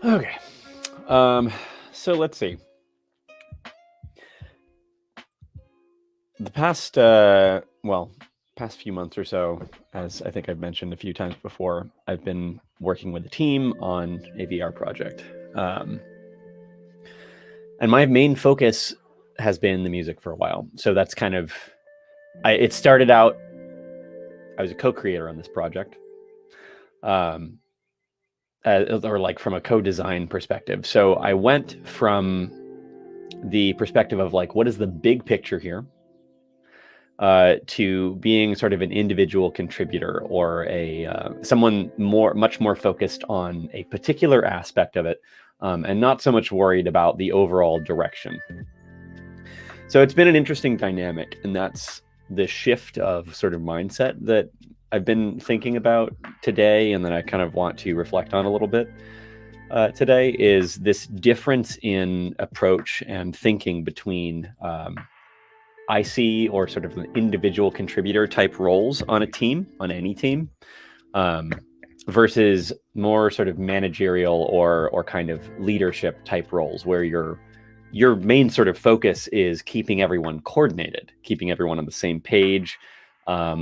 Okay. Um, so let's see. The past few months or so, as I think I've mentioned a few times before, I've been working with a team on a VR project. Um, and my main focus has been the music for a while. So that's kind of, it started out, I was a co-creator on this project. Or like from a co-design perspective. So I went from the perspective of like, what is the big picture here, to being sort of an individual contributor or a someone much more focused on a particular aspect of it, and not so much worried about the overall direction. So it's been an interesting dynamic, and that's the shift of sort of mindset that I've been thinking about today, and then I kind of want to reflect on a little bit today, is this difference in approach and thinking between IC or sort of an individual contributor type roles on a team, on any team, versus more sort of managerial or kind of leadership type roles where your main sort of focus is keeping everyone coordinated, keeping everyone on the same page,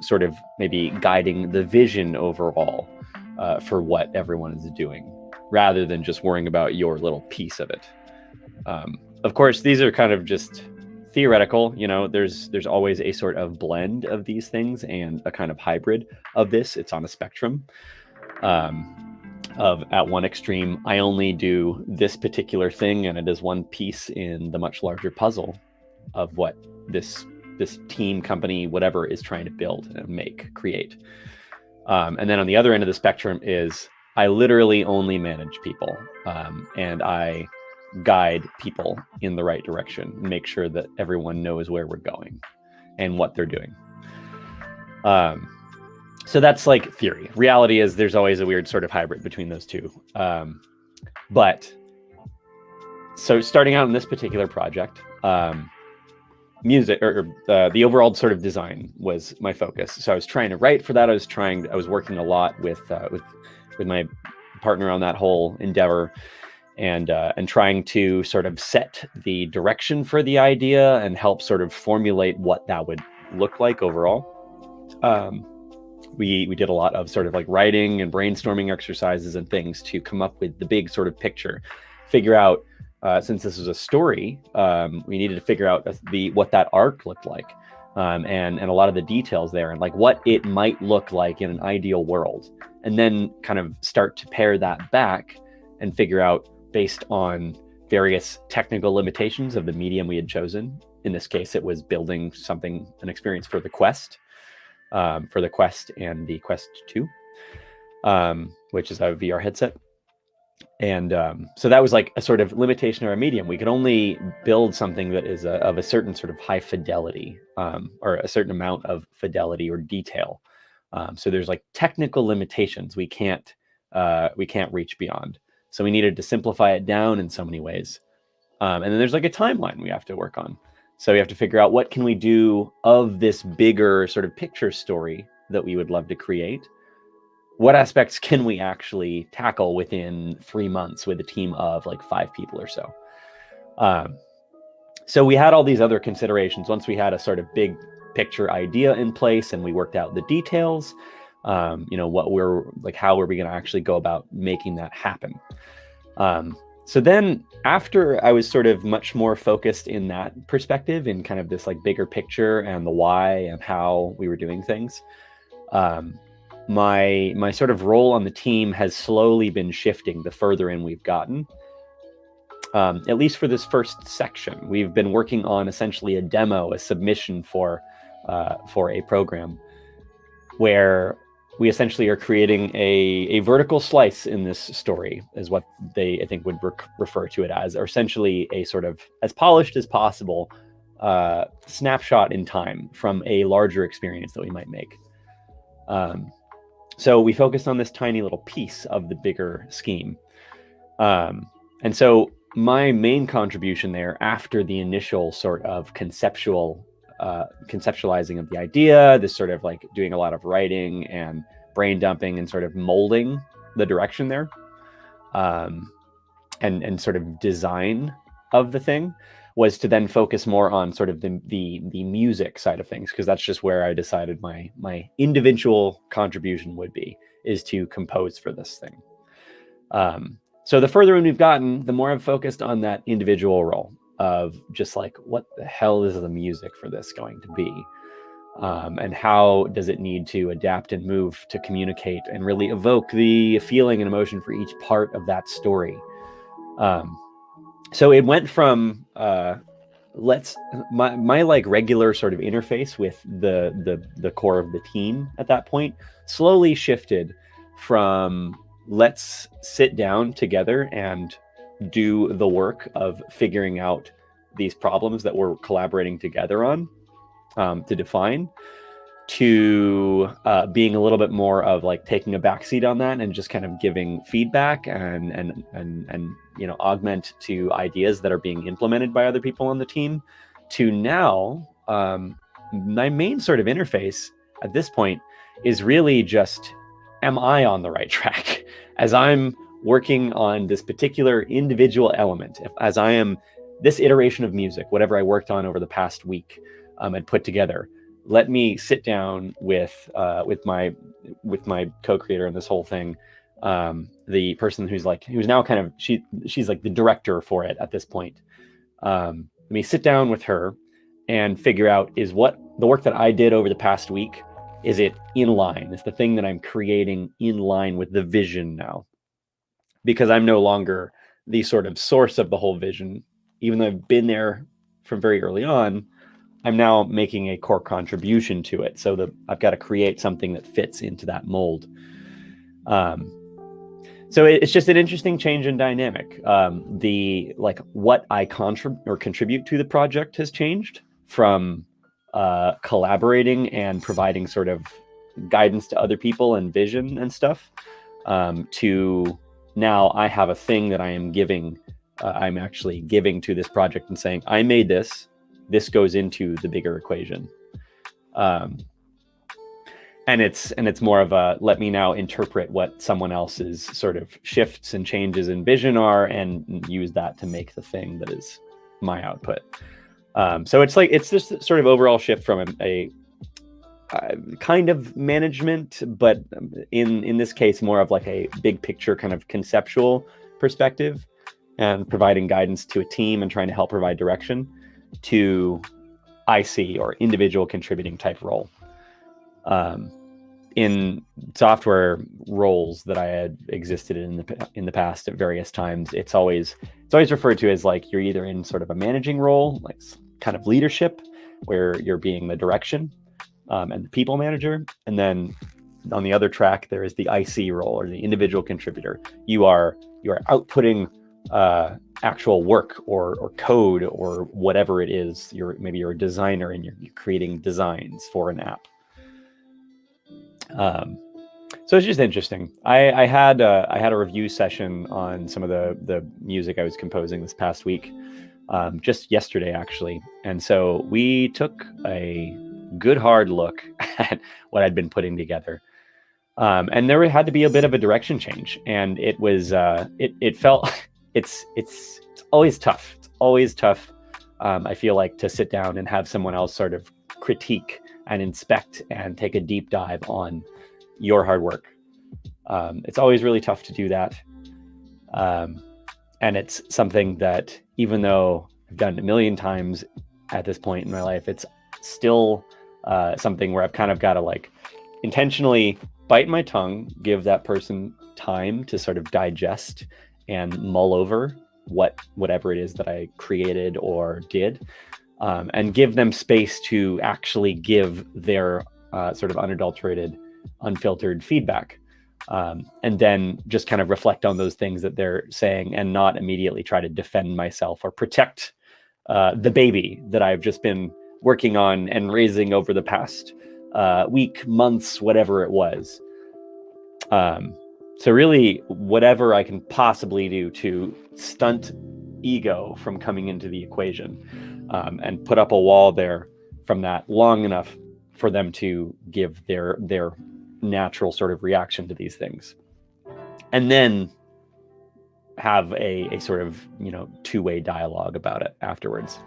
sort of maybe guiding the vision overall for what everyone is doing, rather than just worrying about your little piece of it. Of course, these are kind of just theoretical. There's always a sort of blend of these things and a kind of hybrid of this. It's on a spectrum. Of at one extreme, I only do this particular thing, and it is one piece in the much larger puzzle of what this team, company, whatever is trying to build and create. And then on the other end of the spectrum is I literally only manage people, and I guide people in the right direction, make sure that everyone knows where we're going and what they're doing. So that's like theory. Reality is there's always a weird sort of hybrid between those two. But so starting out in this particular project, music or the overall sort of design was my focus. So I was trying to write for that. I was working a lot with my partner on that whole endeavor, and trying to sort of set the direction for the idea and help sort of formulate what that would look like overall. We did a lot of sort of like writing and brainstorming exercises and things to come up with the big sort of picture, figure out, since this was a story, we needed to figure out what that arc looked like, and a lot of the details there, and like what it might look like in an ideal world, and then kind of start to pare that back and figure out, based on various technical limitations of the medium we had chosen. In this case, it was building an experience for the Quest, and the Quest 2, which is a VR headset. And so that was like a sort of limitation of our medium. We could only build something that is of a certain sort of high fidelity, or a certain amount of fidelity or detail. So there's like technical limitations we can't reach beyond. So we needed to simplify it down in so many ways. And then there's like a timeline we have to work on. So we have to figure out what can we do of this bigger sort of picture story that we would love to create. What aspects can we actually tackle within 3 months with a team of like 5 people or so? So we had all these other considerations. Once we had a sort of big picture idea in place and we worked out the details, how were we going to actually go about making that happen? So then after I was sort of much more focused in that perspective, in kind of this like bigger picture and the why and how we were doing things, my sort of role on the team has slowly been shifting the further in we've gotten. At least for this first section, we've been working on essentially a demo, a submission for a program where we essentially are creating a vertical slice in this story, is what they, I think, would refer to it as, or essentially a sort of as polished as possible snapshot in time from a larger experience that we might make. So we focused on this tiny little piece of the bigger scheme. And so my main contribution there, after the initial sort of conceptualizing of the idea, this sort of like doing a lot of writing and brain dumping and sort of molding the direction there, and sort of design of the thing was to then focus more on sort of the music side of things, because that's just where I decided my individual contribution would be, is to compose for this thing. So the further in we've gotten, the more I've focused on that individual role of just like, what the hell is the music for this going to be? And how does it need to adapt and move to communicate and really evoke the feeling and emotion for each part of that story? So it went from my like regular sort of interface with the core of the team at that point slowly shifted from let's sit down together and do the work of figuring out these problems that we're collaborating together on to define, to being a little bit more of like taking a backseat on that and just kind of giving feedback and augment to ideas that are being implemented by other people on the team, to now my main sort of interface at this point is really just, am I on the right track as I'm working on this particular individual element? As I am this iteration of music, whatever I worked on over the past week and put together, let me sit down with my co-creator in this whole thing, the person who's now kind of, she's like the director for it at this point. Let me sit down with her and figure out, is what the work that I did over the past week, is it in line? Is the thing that I'm creating in line with the vision now? Because I'm no longer the sort of source of the whole vision, even though I've been there from very early on. I'm now making a core contribution to it, so that I've got to create something that fits into that mold. So it's just an interesting change in dynamic. What I contribute to the project has changed from collaborating and providing sort of guidance to other people and vision and stuff, to now I have a thing that I am giving. I'm actually giving to this project and saying, I made this. This goes into the bigger equation. And it's more of a, let me now interpret what someone else's sort of shifts and changes in vision are and use that to make the thing that is my output. So it's this sort of overall shift from a kind of management, but in this case, more of like a big picture kind of conceptual perspective, and providing guidance to a team and trying to help provide direction, to IC, or individual contributing type role. In software roles that I had existed in the past at various times, it's always referred to as like, you're either in sort of a managing role, like kind of leadership, where you're being the direction and the people manager, and then on the other track there is the IC role, or the individual contributor. You are outputting actual work or code or whatever it is. Maybe you're a designer and you're creating designs for an app. So it's just interesting. I had a review session on some of the music I was composing this past week, just yesterday actually, and so we took a good hard look at what I'd been putting together, and there had to be a bit of a direction change, and it was it felt it's always tough. It's always tough. I feel like, to sit down and have someone else sort of critique and inspect and take a deep dive on your hard work. It's always really tough to do that. And it's something that, even though I've done it a million times at this point in my life, it's still something where I've kind of got to like intentionally bite my tongue, give that person time to sort of digest and mull over whatever it is that I created or did, and give them space to actually give their sort of unadulterated, unfiltered feedback, and then just kind of reflect on those things that they're saying, and not immediately try to defend myself or protect the baby that I've just been working on and raising over the past week, months, whatever it was. So really, whatever I can possibly do to stunt ego from coming into the equation, and put up a wall there from that long enough for them to give their natural sort of reaction to these things, and then have a sort of, two-way dialogue about it afterwards.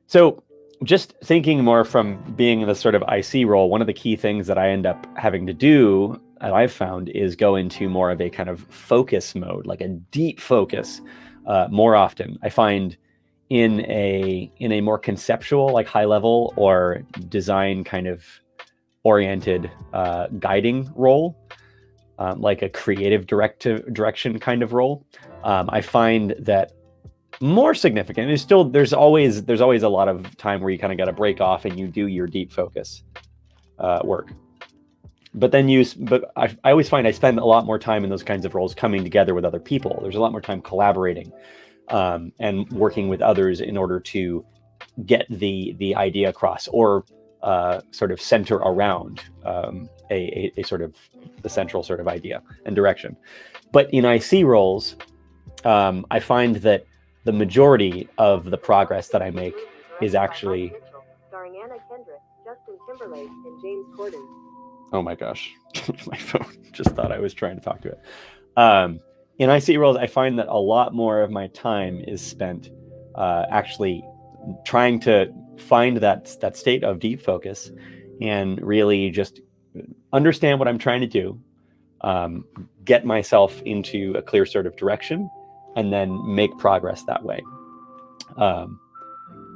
So just thinking more from being in the sort of IC role, one of the key things that I end up having to do, that I've found, is go into more of a kind of focus mode, like a deep focus, more often. I find in a more conceptual, like high level or design kind of oriented guiding role, like a creative direction kind of role, I find that more significant. There's always a lot of time where you kind of got to break off and you do your deep focus work. But I always find I spend a lot more time in those kinds of roles coming together with other people. There's a lot more time collaborating and working with others in order to get the idea across, or sort of center around a sort of the central sort of idea and direction. But in IC roles, I find that the majority of the progress that I make is actually... Starring Anna Kendrick, Justin Timberlake, and James Corden. Oh my gosh, my phone just thought I was trying to talk to it. In IC roles, I find that a lot more of my time is spent actually trying to find that state of deep focus and really just understand what I'm trying to do, get myself into a clear sort of direction, and then make progress that way,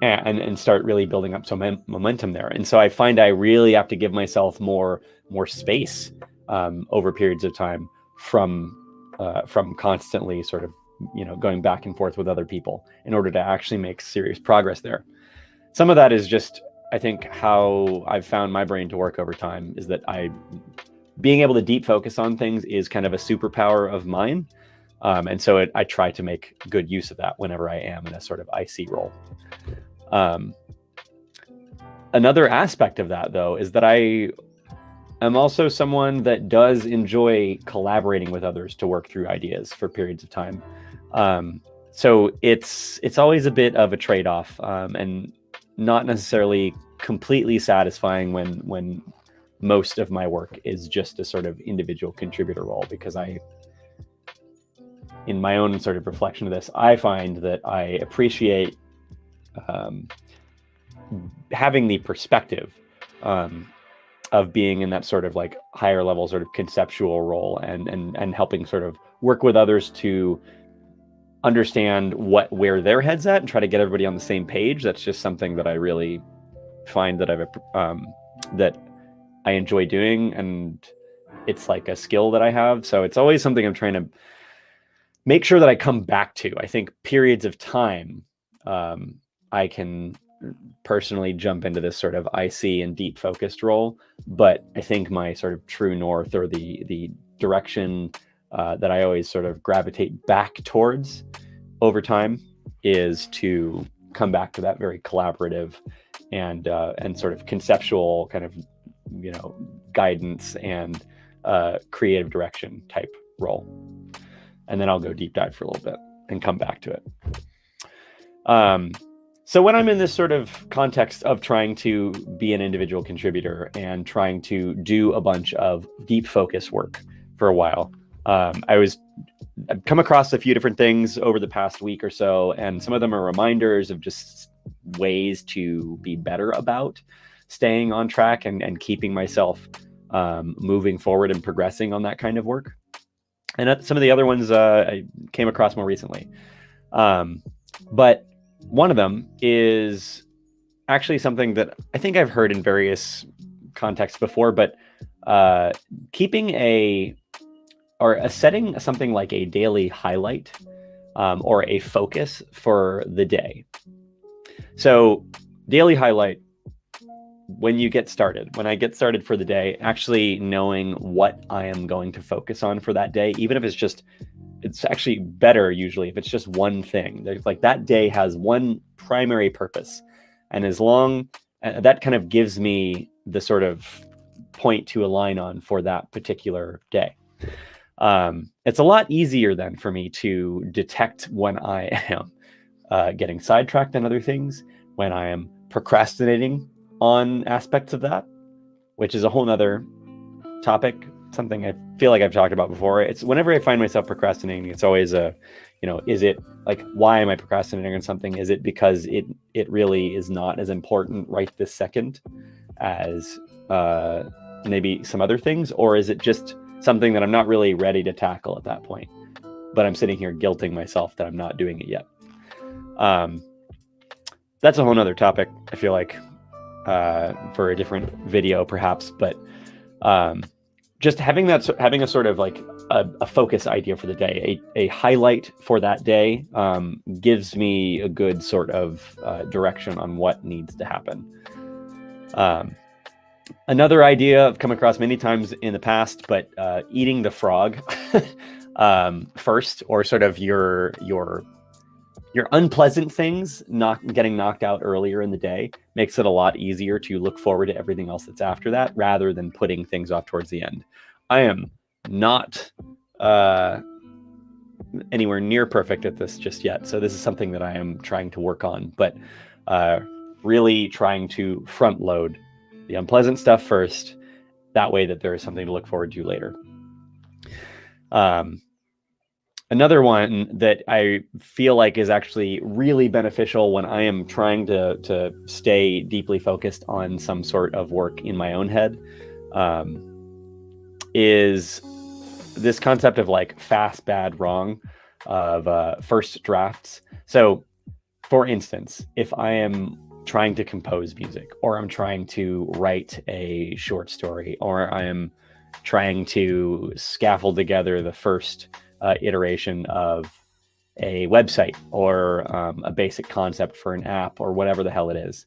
and start really building up some momentum there. And so I find I really have to give myself more space over periods of time from constantly sort of going back and forth with other people in order to actually make serious progress there. Some of that is just, I think, how I've found my brain to work over time, is that being able to deep focus on things is kind of a superpower of mine. And so I try to make good use of that whenever I am in a sort of IC role. Another aspect of that, though, is that I am also someone that does enjoy collaborating with others to work through ideas for periods of time. So it's always a bit of a trade-off, and not necessarily completely satisfying when most of my work is just a sort of individual contributor role, because in my own sort of reflection of this, I find that I appreciate having the perspective of being in that sort of like higher level sort of conceptual role, and helping sort of work with others to understand where their head's at and try to get everybody on the same page. That's just something that I really find that that I enjoy doing, and it's like a skill that I have. So it's always something I'm trying to make sure that I come back to. I think periods of time, I can personally jump into this sort of IC and deep focused role, but I think my sort of true north, or the direction that I always sort of gravitate back towards over time, is to come back to that very collaborative and sort of conceptual kind of guidance and creative direction type role. And then I'll go deep dive for a little bit and come back to it. So when I'm in this sort of context of trying to be an individual contributor and trying to do a bunch of deep focus work for a while, I've come across a few different things over the past week or so, and some of them are reminders of just ways to be better about staying on track and keeping myself moving forward and progressing on that kind of work. And some of the other ones I came across more recently. But one of them is actually something that I think I've heard in various contexts before, but setting something like a daily highlight or a focus for the day. So daily highlight, when I get started for the day, actually knowing what I am going to focus on for that day, even if it's actually better usually if it's just one thing. There's like that day has one primary purpose, and as long that kind of gives me the sort of point to align on for that particular day. It's a lot easier then for me to detect when I am getting sidetracked on other things, when I am procrastinating on aspects of that, which is a whole nother topic something I feel like I've talked about before. It's whenever I find myself procrastinating, it's always a, is it like, why am I procrastinating on something? Is it because it really is not as important right this second as maybe some other things? Or is it just something that I'm not really ready to tackle at that point, but I'm sitting here guilting myself that I'm not doing it yet? That's a whole nother topic, I feel like, for a different video perhaps, but just having a sort of like a focus idea for the day, a highlight for that day, gives me a good sort of direction on what needs to happen. Another idea I've come across many times in the past, but eating the frog first, or sort of your unpleasant things not getting knocked out earlier in the day, makes it a lot easier to look forward to everything else that's after that, rather than putting things off towards the end. I am not anywhere near perfect at this just yet, so this is something that I am trying to work on, but really trying to front load the unpleasant stuff first, that way that there is something to look forward to later. Another one that I feel like is actually really beneficial when I am trying to stay deeply focused on some sort of work in my own head, is this concept of like fast, bad, wrong, of first drafts. So for instance, if I am trying to compose music, or I'm trying to write a short story, or I am trying to scaffold together the first iteration of a website, or a basic concept for an app, or whatever the hell it is,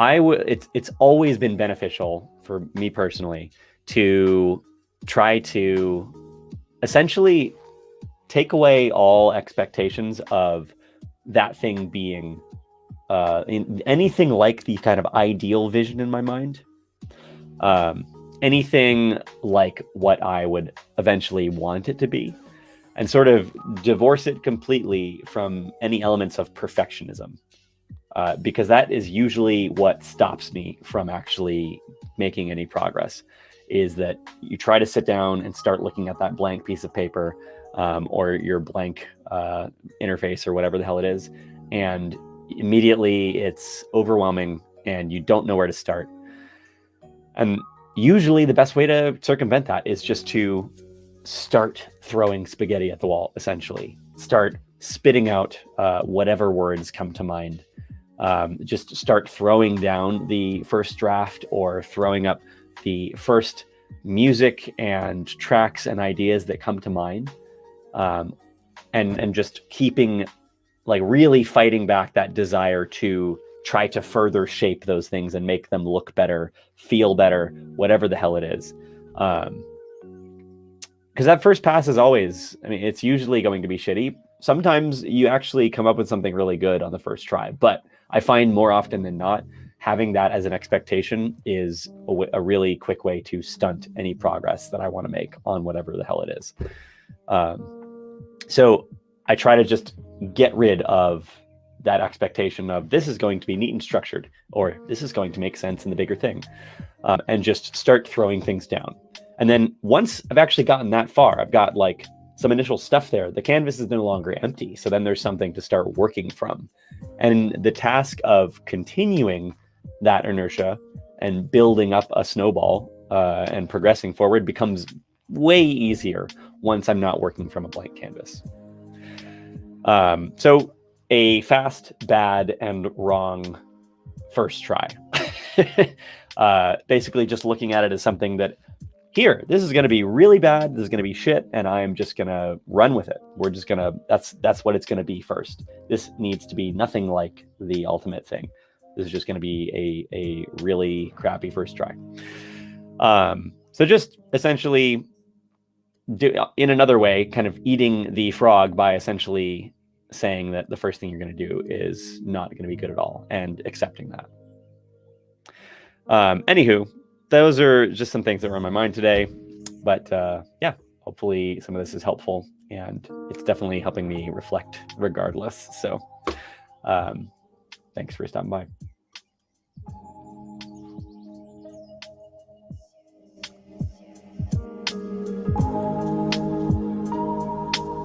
it's always been beneficial for me personally to try to essentially take away all expectations of that thing being in anything like the kind of ideal vision in my mind. Anything like what I would eventually want it to be, and sort of divorce it completely from any elements of perfectionism, because that is usually what stops me from actually making any progress, is that you try to sit down and start looking at that blank piece of paper, or your blank interface, or whatever the hell it is, and immediately it's overwhelming and you don't know where to start. And usually the best way to circumvent that is just to start throwing spaghetti at the wall, essentially. Start spitting out whatever words come to mind. Just start throwing down the first draft, or throwing up the first music and tracks and ideas that come to mind. And just keeping, like, really fighting back that desire to try to further shape those things and make them look better, feel better, whatever the hell it is. Because that first pass is always, it's usually going to be shitty. Sometimes you actually come up with something really good on the first try, but I find more often than not, having that as an expectation is a really quick way to stunt any progress that I want to make on whatever the hell it is. So I try to just get rid of that expectation of this is going to be neat and structured, or this is going to make sense in the bigger thing, and just start throwing things down. And then once I've actually gotten that far, I've got like some initial stuff there, the canvas is no longer empty. So then there's something to start working from. And the task of continuing that inertia and building up a snowball and progressing forward becomes way easier once I'm not working from a blank canvas. So a fast, bad, and wrong first try. Basically just looking at it as something that, here, this is going to be really bad, this is going to be shit, and I'm just going to run with it. We're just going to, that's what it's going to be first. This needs to be nothing like the ultimate thing. This is just going to be a really crappy first try. So just essentially, in another way, kind of eating the frog by essentially saying that the first thing you're going to do is not going to be good at all, and accepting that. Anywho, those are just some things that were on my mind today, but yeah, hopefully some of this is helpful, and it's definitely helping me reflect regardless. So thanks for stopping by.